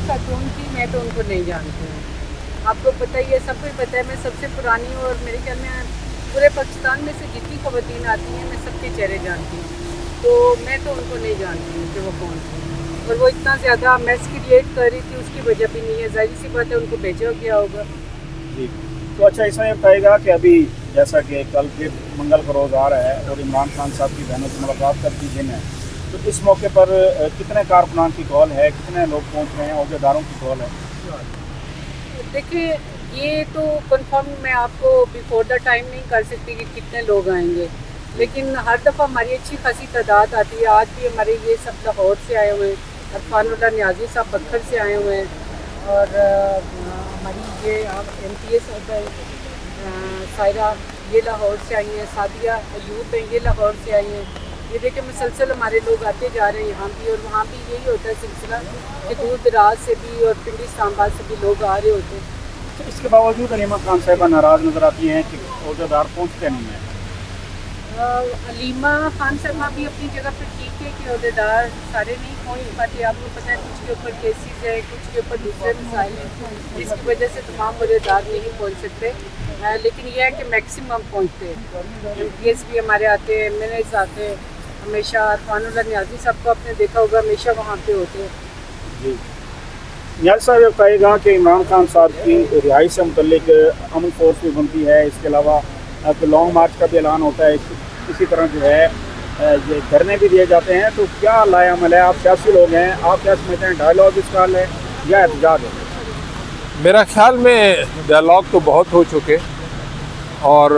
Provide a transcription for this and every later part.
खातून थी, मैं तो उनको नहीं जानती हूँ। आपको पता ही है, सबको ही पता है, मैं सबसे पुरानी हूँ और मेरे ख्याल में पूरे पाकिस्तान में से जितनी ख़वातीन आती हैं मैं सबके चेहरे जानती हूँ, तो मैं तो उनको नहीं जानती हूँ कि वो कौन थी। और वो इतना ज़्यादा मैस क्रिएट कर रही थी, उसकी वजह भी नहीं है, जाहिर सी बात है उनको भेजा गया होगा। जी, तो अच्छा इसमें बताएगा कि अभी जैसा कि कल फिर मंगल का रोज़ आ रहा है और इमरान खान साहब की बहनों से मुलाकात का भी दिन है, तो इस मौके पर कितने कारकुनान की कॉल है, कितने लोग पहुँच रहे हैं, अहदेदारों की कॉल है? देखिए, ये तो कंफर्म मैं आपको बिफोर द टाइम नहीं कर सकती कि कितने लोग आएंगे, लेकिन हर दफ़ा हमारी अच्छी खासी तादाद आती है। आज भी हमारे ये सब लाहौर से आए हुए, अरफानुल्लाह नियाज़ी साहब बखर से आए हुए हैं और हमारी ये MPA सायरा ये लाहौर से आई हैं, सादिया अयूब हैं ये लाहौर से आई हैं। ये देखिए मुसलसल हमारे लोग आते जा रहे हैं यहाँ भी, और वहाँ भी यही होता है सिलसिला कि दूर दराज से भी और पिंडी इस्लामाबाद से भी लोग आ रहे होते हैं। तो इसके बावजूद अलीमा खान साहिबा नाराज़ नज़र आती हैं कि अहदेदार पहुँचते नहीं हैं। अलीमा खान साहबा भी अपनी जगह पर ठीक है कि अहदेदार सारे नहीं पहुँच पाते। आपको पता है कुछ के ऊपर केसेस है, कुछ के ऊपर दूसरे मसाइल हैं, जिसकी वजह से तमाम अहदेदार नहीं पहुँच सकते। लेकिन यह है कि मैक्सिमम पहुँचते हैं। MPS भी हमारे आते हैं, MNAs आते हैं हमेशा। अरफानुल्लाह नियाज़ी साहब को आपने देखा होगा, हमेशा वहाँ पे होते हैं। जी, नियाज़ी साहब ये बताएगा कि इमरान खान साहब की रिहाई से मुतल्लिक अमन फोर्स भी बनती है, इसके अलावा लॉन्ग मार्च का भी ऐलान होता है, इसी तरह जो है ये धरने भी दिए जाते हैं, तो क्या लायामल है? आप सियासी लोग हैं, आप क्या समझते हैं, डायलॉग इसका हल है या एहतजाज है? मेरा ख्याल में डायलॉग तो बहुत हो चुके और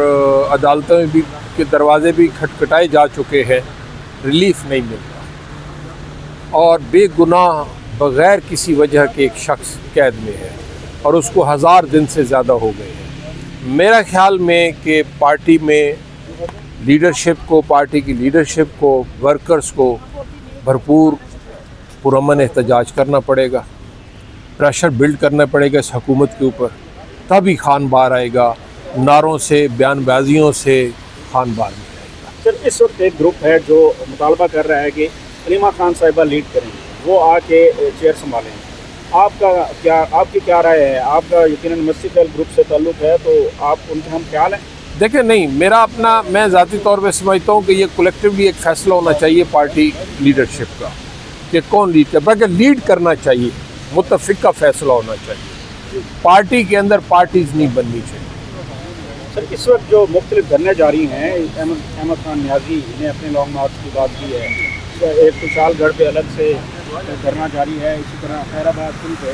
अदालतों में भी के दरवाजे भी खटखटाए जा चुके हैं, रिलीफ नहीं मिल रहा और बेगुनाह बग़ैर किसी वजह के एक शख्स कैद में है और उसको 1000 दिन से ज़्यादा हो गए हैं। मेरा ख्याल में कि पार्टी में लीडरशिप को, पार्टी की लीडरशिप को, वर्कर्स को भरपूर पुरअमन एहतजाज करना पड़ेगा, प्रेशर बिल्ड करना पड़ेगा इस हुकूमत के ऊपर, तभी खान बाहर आएगा। नारों से, बयानबाजियों से खान बाहर नहीं आएगा। सर, इस वक्त एक ग्रुप है जो मुतालबा कर रहा है कि अलीमा खान साहिबा लीड करें, वो आके चेयर संभालें। आपकी क्या राय है? आपका यकीनन मस्जिद ग्रुप से ताल्लुक़ है, तो आप उनके हम ख्याल हैं? देखिए, नहीं, मेरा अपना, मैं ज़ाती तौर पे समझता हूँ कि ये कलेक्टिवली एक फ़ैसला होना चाहिए पार्टी लीडरशिप का कि कौन लीड कर, बल्कि लीड करना चाहिए, मुत्तफ़िक़ का फ़ैसला होना चाहिए। पार्टी के अंदर पार्टीज़ नहीं बननी चाहिए। सर, इस वक्त जो मुख्तलिफ धरने जारी हैं, अहमद खान नियाज़ी ने अपने लॉन्ग मार्च की बात की है, एक खुशहालगढ़ पे अलग से धरना जारी है, इसी तरह खैराबाद पुल पे,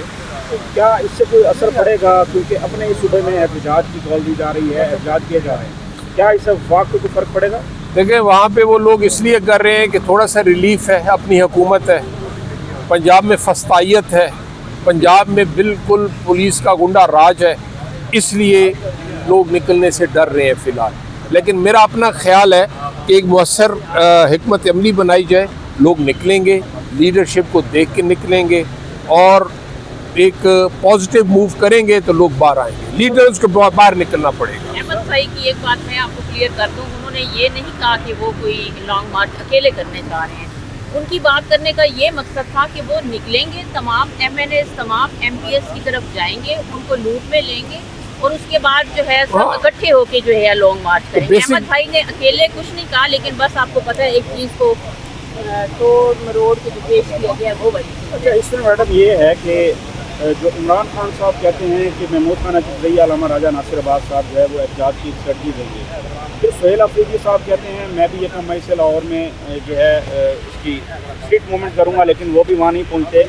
तो क्या इससे कोई असर पड़ेगा? क्योंकि अपने इस सूबे में एहतजाज की कॉल दी जा रही है, एहतजाज किए जा रहे हैं, क्या इससे वफाक को कोई फ़र्क पड़ेगा? देखिए, वहाँ पे वो लोग इसलिए कर रहे हैं कि थोड़ा सा रिलीफ है, अपनी हुकूमत है, पंजाब में फस्तायत है, पंजाब में बिल्कुल पुलिस का गुंडा राज है, इसलिए लोग निकलने से डर रहे हैं फ़िलहाल। लेकिन मेरा अपना ख्याल है कि एक मुअस्सर हिकमत अमली बनाई जाए, लोग निकलेंगे, लीडरशिप को देख के निकलेंगे और एक पॉजिटिव मूव करेंगे तो लोग बाहर आएंगे। लीडर्स को बाहर निकलना पड़ेगा। अहमद भाई की एक बात मैं आपको क्लियर कर दूं, उन्होंने ये नहीं कहा कि वो कोई लॉन्ग मार्च अकेले करने जा रहे हैं। उनकी बात करने का ये मकसद था कि वो निकलेंगे, तमाम MNAs, तमाम MPS की तरफ जाएंगे, उनको लूट में लेंगे और उसके बाद जो है सब इकट्ठे होके जो है लॉन्ग मार्च करेंगे। अहमद भाई ने अकेले कुछ नहीं कहा, लेकिन बस आपको पता है एक चीज़ को तो मरोड़ के जो पेश किया गया वो बड़ी। अच्छा, इसमें मैडम ये है कि जो इमरान खान साहब कहते हैं कि महमूद खान अजरई, अल्लामा राजा नासिर अब्बास साहब जो है वो एहतजाज की स्ट्रेटजी देंगे, फिर सुहेल अफरीदी साहब कहते हैं मैं भी 1 मई से लाहौर में जो है इसकी स्ट्रीट मूवमेंट करूँगा, लेकिन वो भी वहाँ नहीं पहुँचे।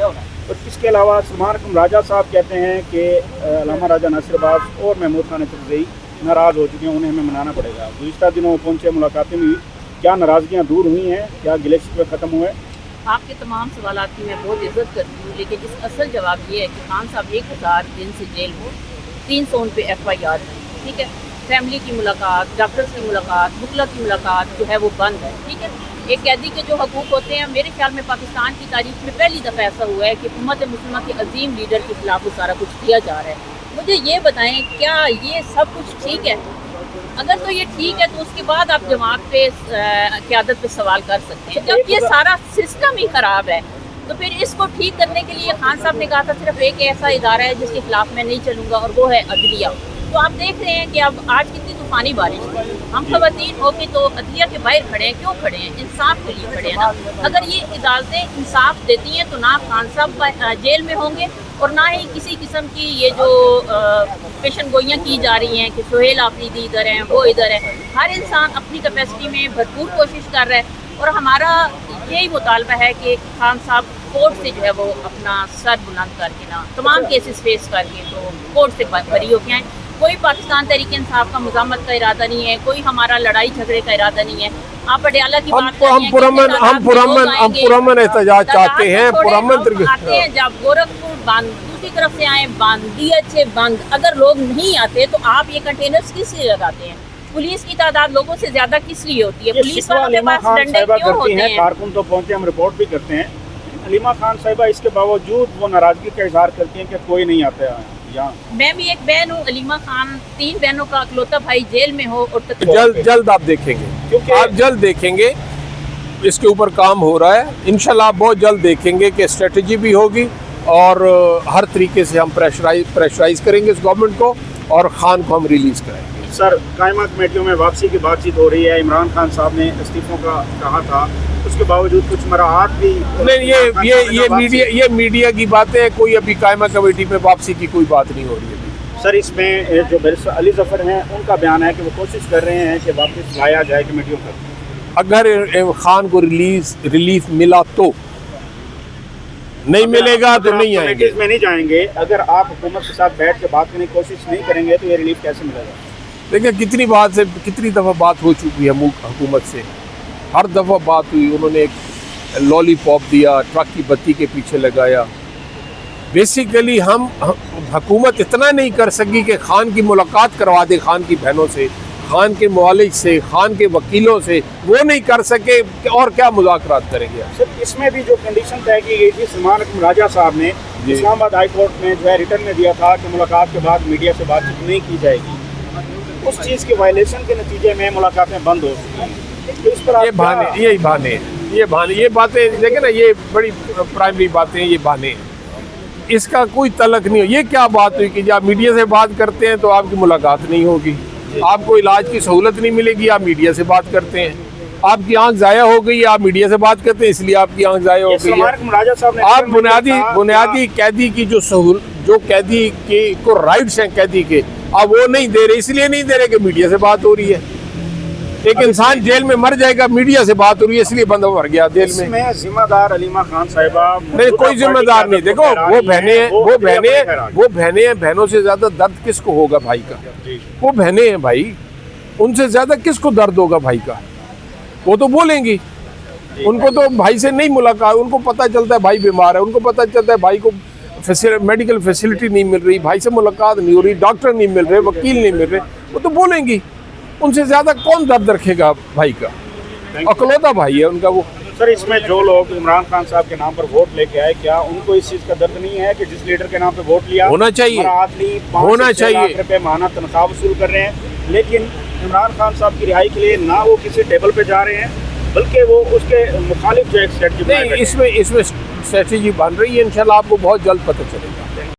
और इसके अलावा सलमान राजा साहब कहते हैं कि अल्लामा राजा नासिर अब्बास और महमूद खान अजरई नाराज़ हो चुके हैं, उन्हें हमें मनाना पड़ेगा। गुज़िश्ता दिनों में पहुँचे, मुलाकातें हुई, क्या नाराज़गियाँ दूर हुई हैं? क्या गिले शिकवे ख़त्म हुए? आपके तमाम सवालात की मैं बहुत इज्जत करती हूँ, लेकिन इस असल जवाब ये है कि खान साहब 1000 दिन से जेल हो, 300 उन पे FIR है, ठीक है। फैमिली की मुलाकात, डॉक्टर्स की मुलाकात, मुखला की मुलाकात जो है वो बंद है, ठीक है। एक कैदी के जो हकूक़ होते हैं, मेरे ख्याल में पाकिस्तान की तारीख में पहली दफ़ा ऐसा हुआ है कि उम्मत मुस्लिमा के अजीम लीडर के खिलाफ वो सारा कुछ किया जा रहा है। मुझे ये बताएं, क्या ये सब कुछ ठीक है? अगर तो ये ठीक है तो उसके बाद आप जमात पे क़यादत पे सवाल कर सकते हैं। जब ये सारा सिस्टम ही ख़राब है, تو پھر اس کو ٹھیک کرنے کے لیے خان صاحب نے کہا تھا صرف ایک ایسا ادارہ ہے جس کے خلاف میں نہیں چلوں گا، اور وہ ہے عدلیہ۔ تو آپ دیکھ رہے ہیں کہ اب آج کتنی طوفانی بارش تھی، ہم خواتین ہو کے تو عدلیہ کے باہر کھڑے ہیں، کیوں کھڑے ہیں؟ انصاف کے لیے کھڑے ہیں نا۔ اگر یہ عدالتیں انصاف دیتی ہیں تو نہ خان صاحب جیل میں ہوں گے، اور نہ ہی کسی قسم کی یہ جو پیشن گوئیاں کی جا رہی ہیں کہ سہیل آفریدی ادھر ہیں، وہ ادھر ہے۔ ہر انسان اپنی کیپیسٹی میں بھرپور کوشش کر رہا ہے، اور ہمارا یہی مطالبہ ہے کہ خان صاحب کورٹ سے جو ہے وہ اپنا سر بلند کر کے نا تمام کیسز فیس کر کے تو کورٹ سے بری ہو کے آئیں۔ کوئی پاکستان تحریک انصاف کا مزاحمت کا ارادہ نہیں ہے، کوئی ہمارا لڑائی جھگڑے کا ارادہ نہیں ہے۔ آپ پٹیالہ کی بات ہم پرامن احتجاج چاہتے ہیں، پرامن آتے ہیں۔ جب گورکھپور بند، دوسری طرف سے آئے بند، ڈی ایچ اے بند، اگر لوگ نہیں آتے تو آپ یہ کنٹینرز کس لیے لگاتے ہیں؟ پولیس کی تعداد لوگوں سے زیادہ کس لیے ہوتی ہے؟ پولیس والوں کے پاس ڈنڈے کیوں ہوتے ہیں؟ کارکن تو پہنچے، ہم رپورٹ بھی کرتے ہیں، علیمہ خان صاحبہ اس کے باوجود وہ ناراضگی کا اظہار کرتی ہیں کہ کوئی نہیں آتا ہے یہاں۔ میں بھی ایک بہن ہوں، علیمہ خان 3 بہنوں کا اکلوتا بھائی جیل میں ہو، اور جلد آپ دیکھیں گے، آپ جلد دیکھیں گے اس کے اوپر کام ہو رہا ہے، انشاءاللہ آپ بہت جلد دیکھیں گے کہ اسٹریٹجی بھی ہوگی، اور ہر طریقے سے ہم پریشرائز کریں گے اس گورنمنٹ کو، اور خان کو ہم ریلیز کریں گے۔ سر، قائمہ کمیٹیوں میں واپسی کی بات چیت ہو رہی ہے، عمران خان صاحب نے استعفوں کا کہا تھا، اس کے باوجود کچھ مراعات بھی نہیں، یہ میڈیا کی باتیں، کوئی ابھی قائمہ کمیٹی میں واپسی کی کوئی بات نہیں ہو رہی ہے۔ سر، اس میں جو بیرسٹر علی ظفر ہیں ان کا بیان ہے کہ وہ کوشش کر رہے ہیں کہ واپس لایا جائے کمیٹیوں پر۔ اگر خان کو ریلیف ملا تو، نہیں ملے گا تو نہیں آئیں گے، میں نہیں جائیں گے۔ اگر آپ حکومت کے ساتھ بیٹھ کے بات کرنے کی کوشش نہیں کریں گے تو یہ ریلیف کیسے ملے گا؟ دیکھیں کتنی دفعہ بات ہو چکی ہے حکومت سے، ہر دفعہ بات ہوئی، انہوں نے ایک لالی پاپ دیا، ٹرک کی بتی کے پیچھے لگایا۔ بیسیکلی ہم حکومت اتنا نہیں کر سکی کہ خان کی ملاقات کروا دے، خان کی بہنوں سے، خان کے معالج سے، خان کے وکیلوں سے، وہ نہیں کر سکے، اور کیا مذاکرات کریں گے؟ سر، اس میں بھی جو کنڈیشن طے کی گئی تھی، سلمان اکرم راجہ صاحب نے اسلام آباد ہائی کورٹ میں جو ہے ریٹرن میں دیا تھا کہ ملاقات کے بعد میڈیا سے بات چیت نہیں کی جائے گی، اس چیز کے وائلیشن کے نتیجے میں ملاقاتیں بند ہو چکی ہیں۔ اس پر یہ باتیں دیکھیں نا، یہ بڑی پرائمری باتیں، یہ بہانے ہیں، اس کا کوئی تعلق نہیں ہو۔ یہ کیا بات ہوئی کہ جب آپ میڈیا سے بات کرتے ہیں تو آپ کی ملاقات نہیں ہوگی، آپ کو علاج کی سہولت نہیں ملے گی، آپ میڈیا سے بات کرتے ہیں، آپ کی آنکھ ضائع ہو گئی، آپ میڈیا سے بات کرتے ہیں اس لیے آپ کی آنکھ ضائع ہو گئی ہے۔ آپ بنیادی قیدی کی جو قیدی کو رائٹس ہیں قیدی کے، آپ وہ نہیں دے رہے، اس لیے نہیں دے رہے کہ میڈیا سے بات ہو رہی ہے۔ ایک انسان جیل میں مر جائے گا، میڈیا سے بات ہو رہی ہے اس لیے بندہ مر گیا جیل میں۔ اس میں ذمہ دار علیمہ خان صاحبہ نہیں، کوئی ذمہ دار نہیں۔ دیکھو وہ بہنیں ہیں، بہنوں سے زیادہ درد کس کو ہوگا بھائی کا؟ وہ بہنیں ہیں بھائی، ان سے زیادہ کس کو درد ہوگا بھائی کا؟ وہ تو بولیں گی، ان کو تو بھائی سے نہیں ملاقات، ان کو پتہ چلتا ہے بھائی بیمار ہے، ان کو پتہ چلتا ہے بھائی کو میڈیکل فیسلٹی نہیں مل رہی، بھائی سے ملاقات نہیں ہو رہی، ڈاکٹر نہیں مل رہے، وکیل نہیں مل رہے، وہ تو بولیں گی۔ ان سے زیادہ کون درد رکھے گا بھائی کا؟ اکلوتا بھائی ہے ان کا وہ۔ سر، اس میں جو لوگ عمران خان صاحب کے نام پر ووٹ لے کے آئے، کیا ان کو اس چیز کا درد نہیں ہے کہ جس لیڈر کے نام پہ ووٹ لیا ہونا چاہیے، ہونا چاہیے روپے ماہانہ تنخواہ وصول کر رہے ہیں، لیکن عمران خان صاحب کی رہائی کے لیے نہ وہ کسی ٹیبل پہ جا رہے ہیں بلکہ وہ اس کے مخالف جو ایک اسٹریٹجی نہیں، اس میں اسٹریٹجی بن رہی ہے، انشاءاللہ آپ کو بہت جلد پتہ چلے گا۔